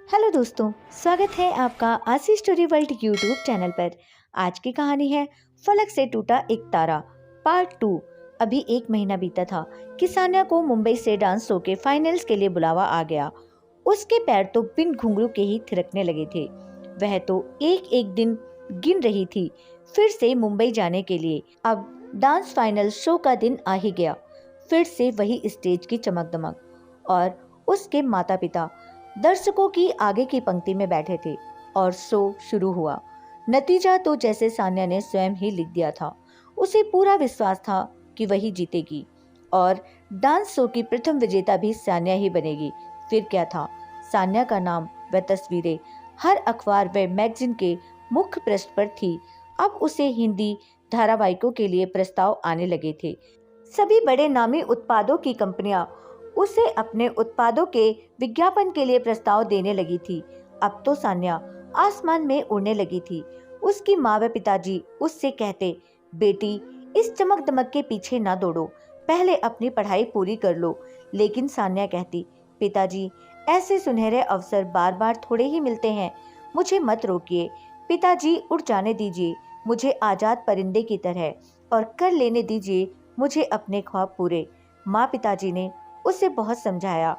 Hello दोस्तों, स्वागत है आपका आशी स्टोरी वर्ल्ड यूट्यूब चैनल पर। आज की कहानी है फलक से टूटा एक तारा पार्ट 2। अभी एक महीना बीता था कि सान्या को मुंबई से डांस शो के फाइनल्स के लिए बुलावा आ गया। उसके पैर तो बिन घुंघरू के ही थिरकने लगे थे। वह तो एक एक दिन गिन रही थी फिर से मुंबई जाने के लिए। अब डांस फाइनल शो का दिन आ ही गया। फिर से वही स्टेज की चमक दमक और उसके माता पिता दर्शकों की आगे की पंक्ति में बैठे थे और शो शुरू हुआ। नतीजा तो जैसे सान्या ने स्वयं ही लिख दिया था। उसे पूरा विश्वास था कि वही जीतेगी और डांस शो की प्रथम विजेता भी सान्या ही बनेगी। फिर क्या था, सान्या का नाम व तस्वीरें हर अखबार व मैगजीन के मुख्य पृष्ठ पर थी। अब उसे हिंदी धारावाहिकों के लिए प्रस्ताव आने लगे थे। सभी बड़े नामी उत्पादों की कंपनियां उसे अपने उत्पादों के विज्ञापन के लिए प्रस्ताव देने लगी थी। अब तो सान्या आसमान में उड़ने लगी थी। उसकी माँ व पिताजी उससे कहते, बेटी इस चमक दमक के पीछे ना दौड़ो, पहले अपनी पढ़ाई पूरी कर लो। लेकिन सान्या कहती, पिताजी ऐसे सुनहरे अवसर बार बार थोड़े ही मिलते हैं, मुझे मत रोकिए। पिताजी उड़ जाने दीजिए मुझे आजाद परिंदे की तरह और कर लेने दीजिए मुझे अपने ख्वाब पूरे। माँ पिताजी ने उसे बहुत समझाया।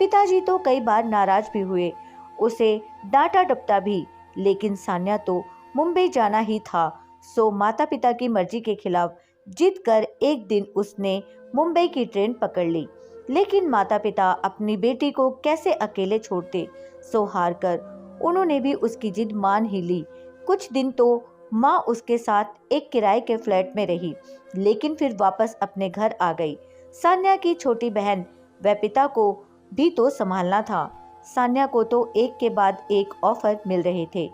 पिताजी तो कई बार नाराज भी हुए, उसे डांटा डपटा भी, लेकिन सान्या तो मुंबई जाना ही था। सो माता पिता की मर्जी के खिलाफ जिद कर एक दिन उसने मुंबई की ट्रेन पकड़ ली। लेकिन माता पिता अपनी बेटी को कैसे अकेले छोड़ते। सो हार कर उन्होंने भी उसकी जिद मान ही ली। कुछ दिन तो माँ उसके साथ एक किराए के फ्लैट में रही, लेकिन फिर वापस अपने घर आ गई। सान्या की छोटी बहन व पिता को भी तो संभालना था। सान्या को तो एक के बाद एक ऑफर मिल रहे थे।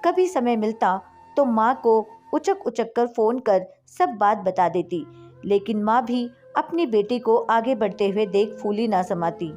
कभी समय मिलता तो माँ को उचक उचक कर फोन कर सब बात बता देती, लेकिन माँ भी अपनी बेटी को आगे बढ़ते हुए देख फूली ना समाती।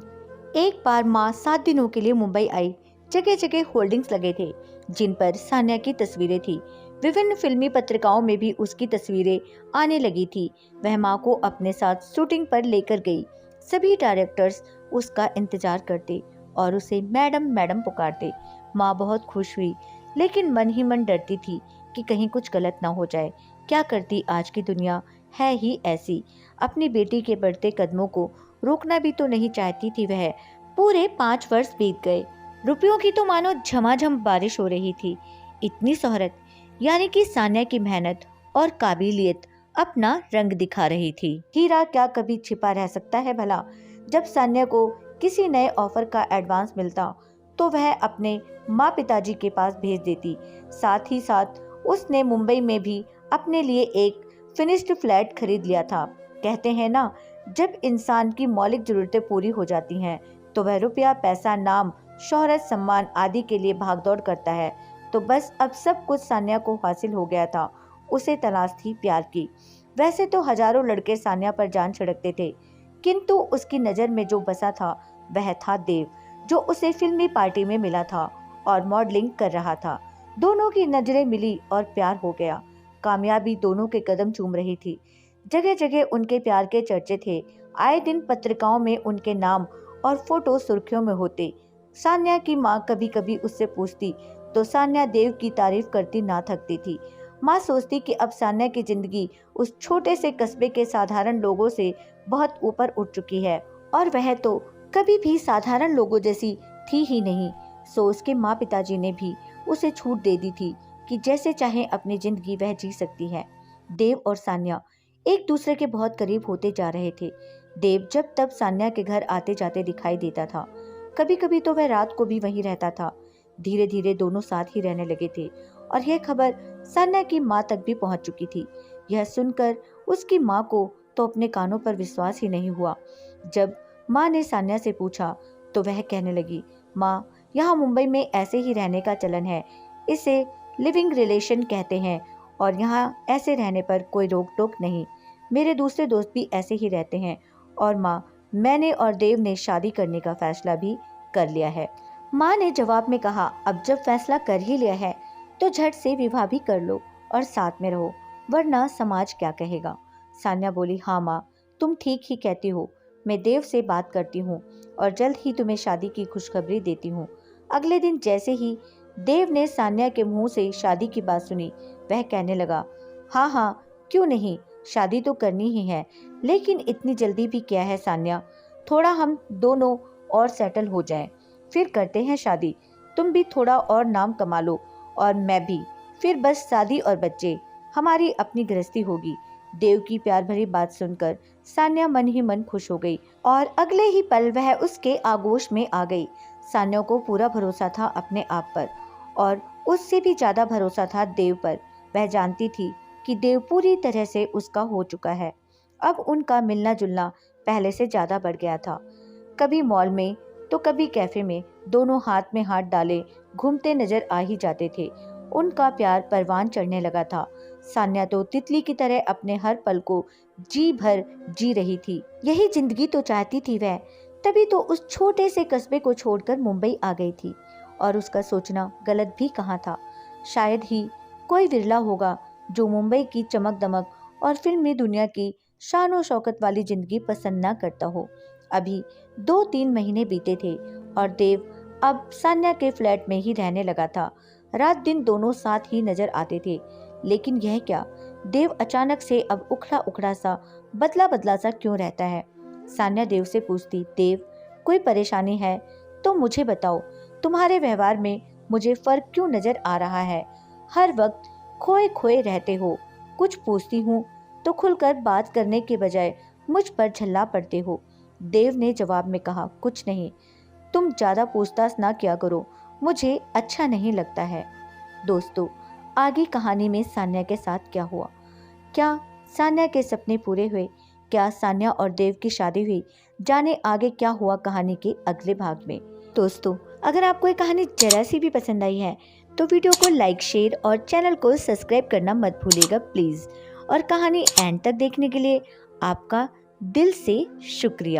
एक बार माँ 7 दिनों के लिए मुंबई आई। जगह जगह होर्डिंग्स लगे थे जिन पर सान्या की तस्वीरें थी। विभिन्न फिल्मी पत्रिकाओं में भी उसकी तस्वीरें आने लगी थी। वह माँ को अपने साथ शूटिंग पर लेकर गई। सभी डायरेक्टर्स उसका इंतजार करते और उसे मैडम मैडम पुकारते। माँ बहुत खुश हुई, लेकिन मन ही मन डरती थी कि कहीं कुछ गलत ना हो जाए। क्या करती, आज की दुनिया है ही ऐसी। अपनी बेटी के बढ़ते कदमों को रोकना भी तो नहीं चाहती थी वह। पूरे 5 वर्ष बीत गए। रुपयों की तो मानो झमाझम बारिश हो रही थी। इतनी शोहरत, यानी कि सान्या की मेहनत और काबिलियत अपना रंग दिखा रही थी। हीरा क्या कभी छिपा रह सकता है भला। जब सान्या को किसी नए ऑफर का एडवांस मिलता तो वह अपने माँ पिताजी के पास भेज देती। साथ ही साथ उसने मुंबई में भी अपने लिए एक फिनिश्ड फ्लैट खरीद लिया था। कहते हैं ना, जब इंसान की मौलिक जरूरतें पूरी हो जाती हैं तो वह रुपया, पैसा, नाम, शोहरत, सम्मान आदि के लिए भागदौड़ करता है। तो बस अब सब कुछ सान्या को हासिल हो गया था। उसे तलाश थी प्यार की। वैसे तो हजारों लड़के सान्या पर जान छिड़कते थे, किंतु उसकी नज़र में जो बसा था वह था देव, जो उसे फिल्मी पार्टी में मिला था और मॉडलिंग कर रहा था। दोनों की नजरें मिली और प्यार हो गया। कामयाबी दोनों के कदम चूम रही थी। जगह जगह उनके प्यार के चर्चे थे। आए दिन पत्रिकाओं में उनके नाम और फोटो सुर्खियों में होते। सान्या की माँ कभी कभी उससे पूछती तो सान्या देव की तारीफ करती ना थकती थी। माँ सोचती कि अब सान्या की जिंदगी उस छोटे से कस्बे के साधारण लोगों से बहुत ऊपर उठ चुकी है और वह तो कभी भी साधारण लोगों जैसी थी ही नहीं। सो उसके माँ पिताजी ने भी उसे छूट दे दी थी कि जैसे चाहे अपनी जिंदगी वह जी सकती है। देव और सान्या एक दूसरे के बहुत करीब होते जा रहे थे। देव जब तब सान्या के घर आते जाते दिखाई देता था। कभी कभी तो वह रात को भी वहीं रहता था। धीरे धीरे दोनों साथ ही रहने लगे थे और यह खबर सान्या की माँ तक भी पहुंच चुकी थी। यह सुनकर उसकी माँ को तो अपने कानों पर विश्वास ही नहीं हुआ। जब माँ ने सान्या से पूछा तो वह कहने लगी, माँ, यहाँ मुंबई में ऐसे ही रहने का चलन है, इसे लिविंग रिलेशन कहते हैं और यहाँ ऐसे रहने पर कोई रोक टोक नहीं। मेरे दूसरे दोस्त भी ऐसे ही रहते हैं और माँ, मैंने और देव ने शादी करने का फैसला भी कर लिया है। माँ ने जवाब में कहा, अब जब फैसला कर ही लिया है तो झट से विवाह भी कर लो और साथ में रहो, वरना समाज क्या कहेगा। सान्या बोली, हाँ माँ, तुम ठीक ही कहती हो। मैं देव से बात करती हूँ और जल्द ही तुम्हें शादी की खुशखबरी देती हूँ। अगले दिन जैसे ही देव ने सान्या के मुंह से शादी की बात सुनी, वह कहने लगा, हाँ हाँ, क्यों नहीं, शादी तो करनी ही है, लेकिन इतनी जल्दी भी क्या है सान्या, थोड़ा हम दोनों और सेटल हो जाएं, फिर करते हैं शादी। तुम भी थोड़ा और नाम कमा लो और मैं भी, फिर बस शादी और बच्चे, हमारी अपनी गृहस्थी होगी। देव की प्यार भरी बात सुनकर सान्या मन ही मन खुश हो गई और अगले ही पल वह उसके आगोश में आ गई। सान्या को पूरा भरोसा था अपने आप पर और उससे भी ज्यादा भरोसा था देव पर। वह जानती थी कि देव पूरी तरह से उसका हो चुका है। अब उनका मिलना जुलना पहले से ज्यादा बढ़ गया था। कभी मॉल में तो कभी कैफे में, दोनों हाथ में हाथ डाले घूमते नजर आ ही जाते थे। उनका प्यार परवान चढ़ने लगा था। सान्या तो तितली की तरह अपने हर पल को जी भर जी रही थी। यही जिंदगी तो चाहती थी वह। तभी तो उस छोटे से कस्बे को छोड़कर मुंबई आ गई थी। और उसका सोचना गलत भी कहाँ था। शायद ही कोई विरला होगा जो मुंबई की चमक दमक और फिल्मी दुनिया की शान शौकत वाली जिंदगी पसंद न करता हो। अभी 2-3 महीने बीते थे और देव अब सान्या के फ्लैट में ही रहने लगा था। रात दिन दोनों साथ ही नजर आते थे। लेकिन यह क्या, देव अचानक से अब उखड़ा उखड़ा सा, बदला बदला सा क्यों रहता है। सान्या देव से पूछती, देव कोई परेशानी है तो मुझे बताओ, तुम्हारे व्यवहार में मुझे फर्क क्यों नजर आ रहा है, हर वक्त खोए खोए रहते हो। कुछ पूछती हूँ तो खुलकर बात करने के बजाय मुझ पर झल्ला पड़ते हो। देव ने जवाब में कहा, कुछ नहीं, तुम ज्यादा पूछताछ ना किया करो, मुझे अच्छा नहीं लगता है। दोस्तों, आगे कहानी में सान्या के साथ क्या हुआ? क्या सान्या के सपने पूरे हुए? क्या सान्या और देव की शादी हुई? जाने आगे क्या हुआ कहानी के अगले भाग में। दोस्तों, अगर आपको ये कहानी जरा सी भी पसंद आई है तो वीडियो को लाइक, शेयर और चैनल को सब्सक्राइब करना मत भूलिएगा प्लीज। और कहानी एंड तक देखने के लिए आपका दिल से शुक्रिया।